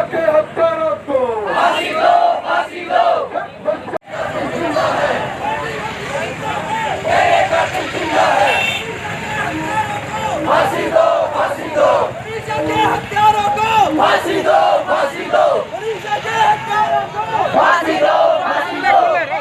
के हत्यारों को फांसी दो, फांसी दो। फांसी दो, फांसी दो। मनीषा के हत्यारों को फांसी दो, फांसी दो।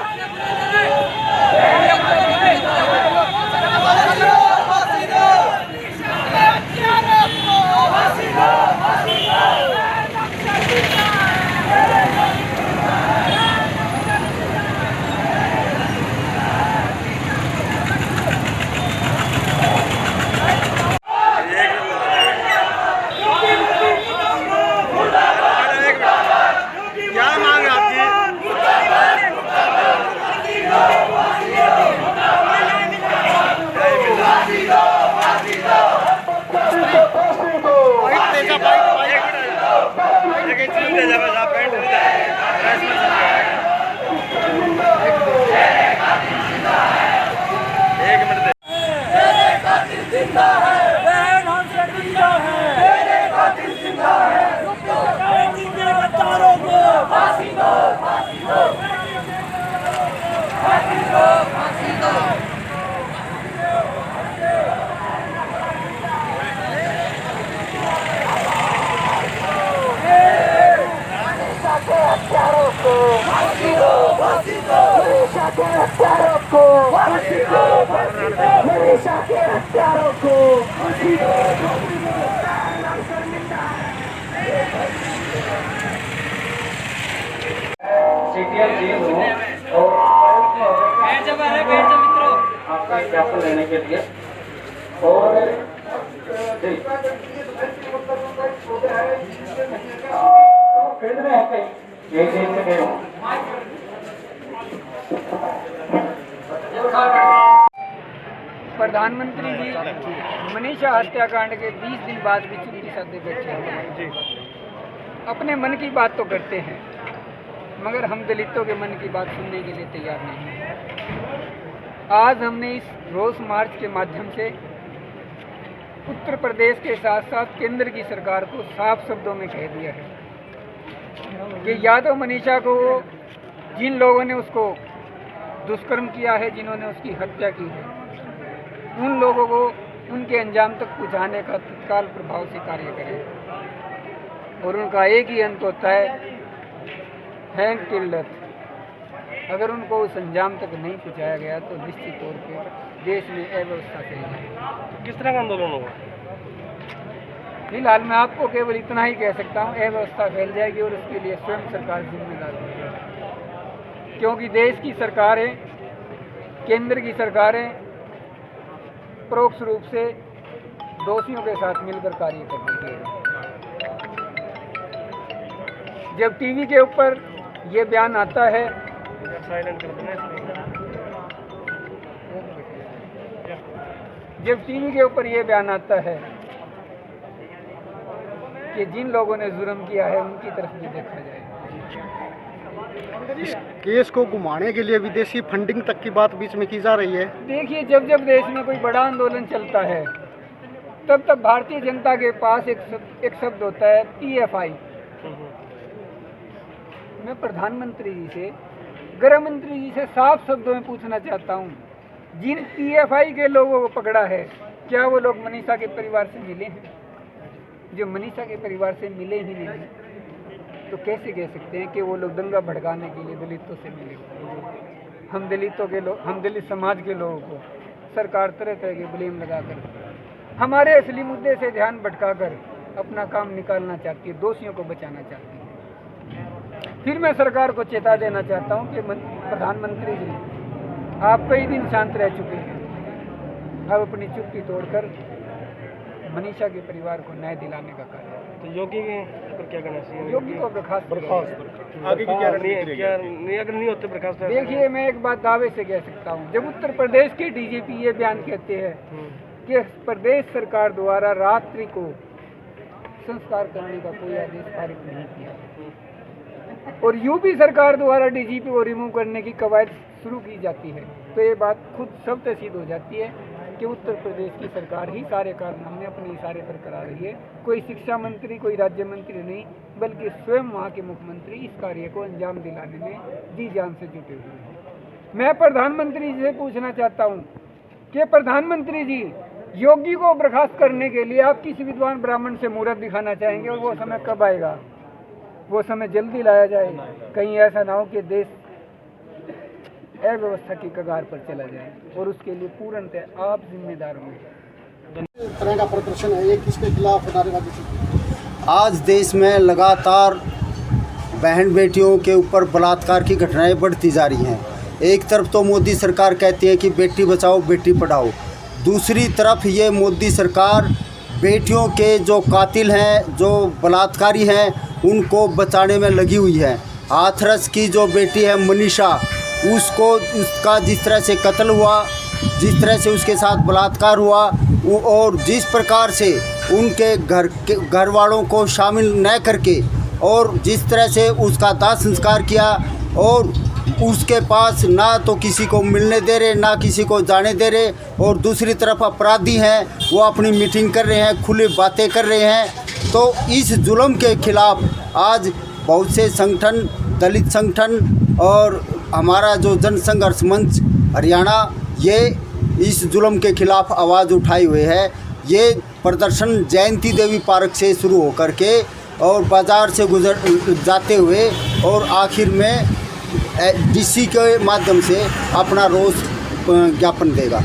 मनीषा के हत्यारों को फांसी दो, फांसी दो। आपका ज्ञापन लेने के लिए और प्रधानमंत्री जी मनीषा हत्याकांड के 20 दिन बाद भी चुप्पी साधे बैठे हैं। अपने मन की बात तो करते हैं मगर हम दलितों के मन की बात सुनने के लिए तैयार नहीं हैं। आज हमने इस रोष मार्च के माध्यम से उत्तर प्रदेश के साथ साथ केंद्र की सरकार को साफ शब्दों में कह दिया है कि या तो मनीषा को जिन लोगों ने उसको दुष्कर्म किया है, जिन्होंने उसकी हत्या की है, उन लोगों को उनके अंजाम तक पहुंचाने का तत्काल प्रभाव से कार्य करें और उनका एक ही अंत होता है हैंग टिल डेथ। अगर उनको उस अंजाम तक नहीं पहुंचाया गया तो निश्चित तौर पर देश में अव्यवस्था फैल जाएगी। किस तरह का आंदोलन होगा? फिलहाल मैं आपको केवल इतना ही कह सकता हूँ, अव्यवस्था फैल जाएगी और उसके लिए स्वयं सरकार जिम्मेदार होगी, क्योंकि देश की सरकारें, केंद्र की सरकारें परोक्ष रूप से दोषियों के साथ मिलकर कार्य कर रही है। जब टीवी के ऊपर ये बयान आता है कि जिन लोगों ने जुर्म किया है उनकी तरफ भी देखा जाए। इस केस को घुमाने के लिए विदेशी फंडिंग तक की बात बीच में की जा रही है। देखिए, जब जब देश में कोई बड़ा आंदोलन चलता है तब तब भारतीय जनता के पास एक शब्द होता है PFI। मैं प्रधानमंत्री जी से, गृह मंत्री जी से साफ शब्दों में पूछना चाहता हूँ, जिन PFI के लोगों को पकड़ा है क्या वो लोग मनीषा के परिवार से मिले हैं? जो मनीषा के परिवार से मिले ही नहीं तो कैसे कह सकते हैं कि वो लोग दंगा भड़काने के लिए दलितों से मिले? हम दलित समाज के लोगों को सरकार तरह तरह के ब्लेम लगाकर हमारे असली मुद्दे से ध्यान भटकाकर अपना काम निकालना चाहती है, दोषियों को बचाना चाहती है। फिर मैं सरकार को चेता देना चाहता हूं कि प्रधानमंत्री जी, आप कई दिन शांत रह चुके हैं, अब अपनी चुप्पी तोड़कर मनीषा के परिवार को न्याय दिलाने का कार्य। तो योगी पर क्या करना चाहिए? योगी को बर्खास्त आगे की क्या नहीं, अगर नहीं होते बर्खास्त? देखिए, मैं एक बात दावे से कह सकता हूँ, जब उत्तर प्रदेश के DGP ये बयान कहते हैं कि प्रदेश सरकार द्वारा रात्रि को संस्कार करने का कोई आदेश पारित नहीं किया और यूपी सरकार द्वारा DGP को रिमूव करने की कवायद शुरू की जाती है, तो ये बात खुद सब सिद्ध हो जाती है कि उत्तर प्रदेश की सरकार ही सारे कारनामे अपने इशारे पर करा रही है। कोई शिक्षा मंत्री, कोई राज्य मंत्री नहीं, बल्कि स्वयं वहाँ के मुख्यमंत्री इस कार्य को अंजाम दिलाने में जी जान से जुटे हुए हैं। मैं प्रधानमंत्री जी से पूछना चाहता हूँ कि प्रधानमंत्री जी, योगी को बर्खास्त करने के लिए आप किस विद्वान ब्राह्मण से मुहूर्त दिखाना चाहेंगे, और वो समय कब आएगा? वो समय जल्दी लाया जाए, कहीं ऐसा ना हो कि देश अव्यवस्था की कगार पर चला जाए, और उसके लिए पूर्णतः आप जिम्मेदार होंगे। तरह का प्रदर्शन है ये, किसके खिलाफ नारेबाजी की? आज देश में लगातार बहन बेटियों के ऊपर बलात्कार की घटनाएं बढ़ती जा रही हैं। एक तरफ तो मोदी सरकार कहती है कि बेटी बचाओ बेटी पढ़ाओ, दूसरी तरफ ये मोदी सरकार बेटियों के जो कातिल हैं, जो बलात्कारी हैं, उनको बचाने में लगी हुई है। हाथरस की जो बेटी है मनीषा, उसका जिस तरह से कत्ल हुआ, जिस तरह से उसके साथ बलात्कार हुआ, और जिस प्रकार से उनके घर वालों को शामिल न करके और जिस तरह से उसका दाह संस्कार किया, और उसके पास ना तो किसी को मिलने दे रहे, ना किसी को जाने दे रहे, और दूसरी तरफ अपराधी हैं वो अपनी मीटिंग कर रहे हैं, खुली बातें कर रहे हैं। तो इस जुल्म के खिलाफ आज बहुत से संगठन, दलित संगठन और हमारा जो जन संघर्ष मंच हरियाणा, ये इस जुल्म के खिलाफ आवाज़ उठाए हुए है। ये प्रदर्शन जयंती देवी पार्क से शुरू होकर के और बाज़ार से गुजर जाते हुए और आखिर में डीसी के माध्यम से अपना रोष ज्ञापन देगा।